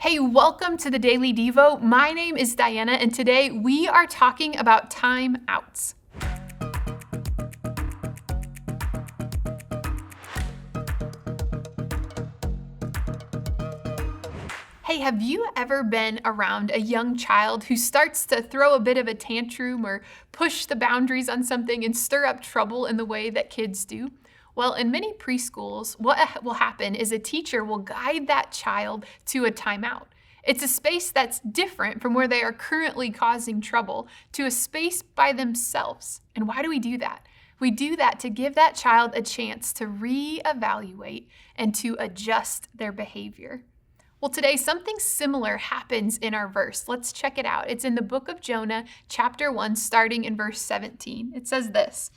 Hey, welcome to the Daily Devo. My name is Diana, and today we are talking about time outs. Hey, have you ever been around a young child who starts to throw a bit of a tantrum or push the boundaries on something and stir up trouble in the way that kids do? Well, in many preschools, what will happen is a teacher will guide that child to a timeout. It's a space that's different from where they are currently causing trouble, to a space by themselves. And why do we do that? We do that to give that child a chance to reevaluate and to adjust their behavior. Well, today something similar happens in our verse. Let's check it out. It's in the book of Jonah, chapter 1, starting in verse 17. It says this.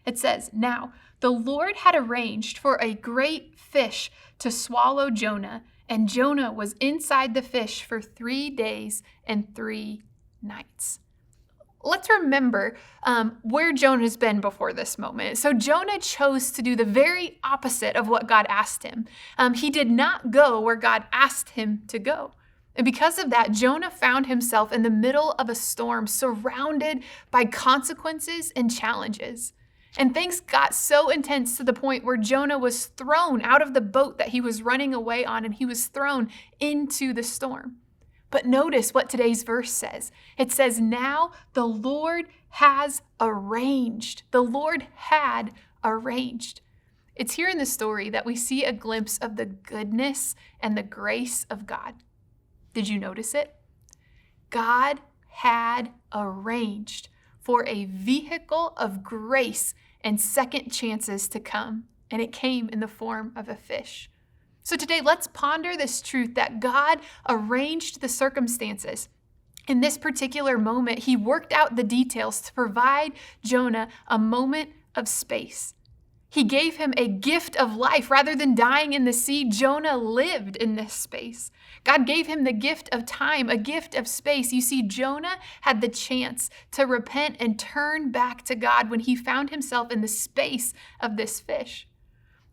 It says, "Now the Lord had arranged for a great fish to swallow Jonah, and Jonah was inside the fish for 3 days and 3 nights." Let's remember where Jonah's been before this moment. So Jonah chose to do the very opposite of what God asked him. He did not go where God asked him to go. And because of that, Jonah found himself in the middle of a storm, surrounded by consequences and challenges. And things got so intense to the point where Jonah was thrown out of the boat that he was running away on, and he was thrown into the storm. But notice what today's verse says. It says, "Now the Lord has arranged." The Lord had arranged. It's here in the story that we see a glimpse of the goodness and the grace of God. Did you notice it? God had arranged for a vehicle of grace and second chances to come, and it came in the form of a fish. So today, let's ponder this truth that God arranged the circumstances. In this particular moment, he worked out the details to provide Jonah a moment of space. He gave him a gift of life. Rather than dying in the sea, Jonah lived in this space. God gave him the gift of time, a gift of space. You see, Jonah had the chance to repent and turn back to God when he found himself in the space of this fish.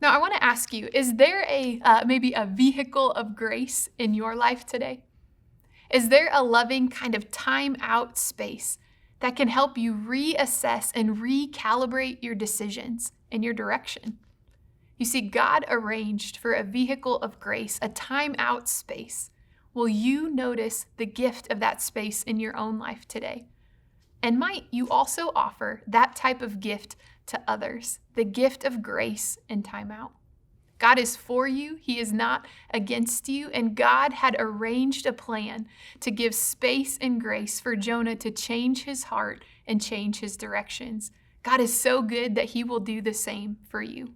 Now, I want to ask you, is there maybe a vehicle of grace in your life today? Is there a loving kind of time out space that can help you reassess and recalibrate your decisions and your direction? You see, God arranged for a vehicle of grace, a time out space. Will you notice the gift of that space in your own life today? And might you also offer that type of gift to others, the gift of grace and time out? God is for you. He is not against you. And God had arranged a plan to give space and grace for Jonah to change his heart and change his directions. God is so good that he will do the same for you.